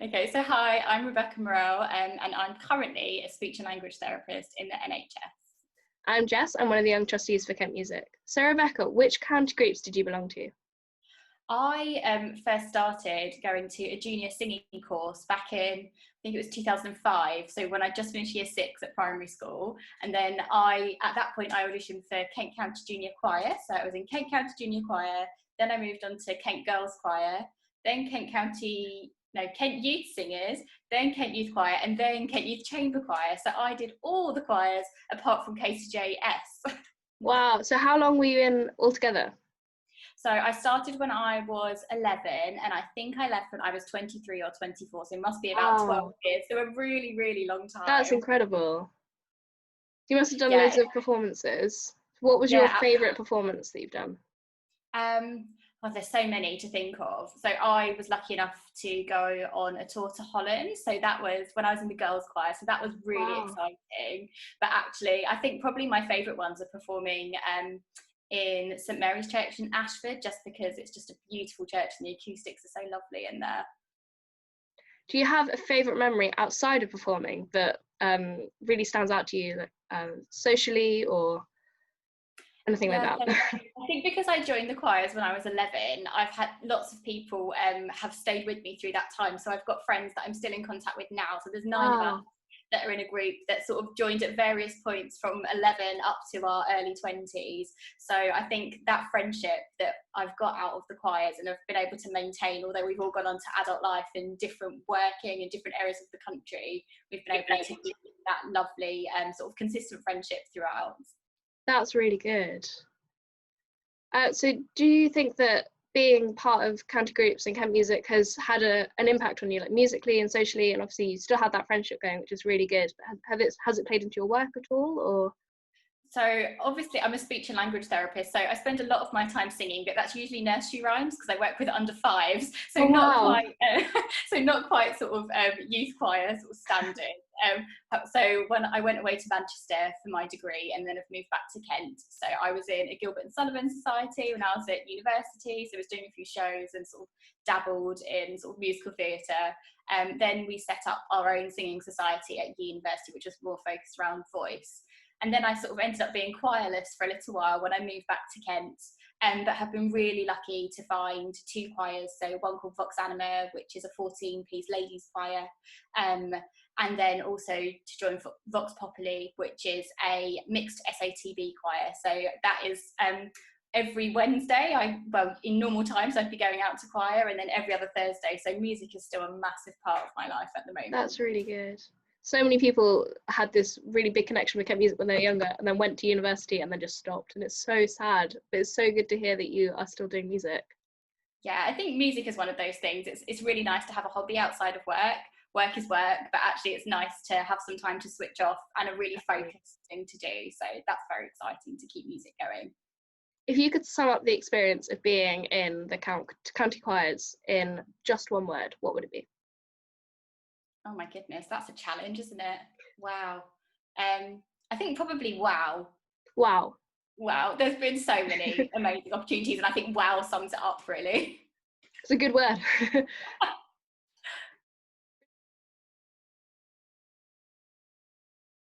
Okay, so hi, I'm Rebecca Morell, and I'm currently a speech and language therapist in the NHS. I'm Jess. I'm one of the young trustees for Kent Music. So, Rebecca, which county groups did you belong to? I first started going to a junior singing course back in, I think it was 2005, so when I just finished year 6 at primary school. And then at that point, I auditioned for Kent County Junior Choir, so I was in Kent County Junior Choir, then I moved on to Kent Girls Choir, then Kent Youth Singers, then Kent Youth Choir, and then Kent Youth Chamber Choir. So I did all the choirs apart from KCJS. Wow. So, how long were you in altogether? So I started when I was 11, and I think I left when I was 23 or 24, so it must be about 12 Wow, years, so a really, really long that's time. incredible. You must have done Yeah, loads of performances. What was your yeah. favourite performance that you've done? Well, there's so many to think of. So I was lucky enough to go on a tour to Holland. So that was when I was in the girls' choir. So that was really Wow. exciting. But actually, I think probably my favourite ones are performing in St Mary's Church in Ashford, just because it's just a beautiful church and the acoustics are so lovely in there. Do you have a favourite memory outside of performing that really stands out to you, socially or anything like Yeah, that? so I think because I joined the choirs when I was 11, I've had lots of people have stayed with me through that time. So I've got friends that I'm still in contact with now. So there's 9 of us Wow, that are in a group that sort of joined at various points from 11 up to our early 20s. So I think that friendship that I've got out of the choirs and have been able to maintain, although we've all gone on to adult life in different working in different areas of the country, we've been able to keep that lovely sort of consistent friendship throughout. that's really good. So, do you think that being part of county groups and Kent Music has had an impact on you, like musically and socially? And obviously, you still have that friendship going, which is really good. But has it played into your work at all, or? So obviously I'm a speech and language therapist, so I spend a lot of my time singing, but that's usually nursery rhymes because I work with under 5s, so Oh not wow! quite, so not quite sort of youth choir sort of standard. So when I went away to Manchester for my degree, and then I've moved back to Kent, so I was in a Gilbert and Sullivan Society when I was at university, so I was doing a few shows and sort of dabbled in sort of musical theatre. Then we set up our own singing society at university, which was more focused around voice. And then I sort of ended up being choirless for a little while when I moved back to Kent, but have been really lucky to find 2 choirs. So one called Vox Anima, which is a 14-piece ladies choir, and then also to join Vox Populi, which is a mixed SATB choir. So that is every Wednesday. In normal times I'd be going out to choir, and then every other Thursday. So music is still a massive part of my life at the moment. That's really good. So many people had this really big connection with Kent Music when they were younger, and then went to university and then just stopped. And it's so sad, but it's so good to hear that you are still doing music. Yeah, I think music is one of those things. It's really nice to have a hobby outside of work. Work is work, but actually it's nice to have some time to switch off and a really focused thing to do. So that's very exciting to keep music going. If you could sum up the experience of being in the county choirs in just one word, what would it be? Oh my goodness, that's a challenge, isn't it? Wow. I think probably wow. Wow. Wow. There's been so many amazing opportunities, and I think wow sums it up really. It's a good word.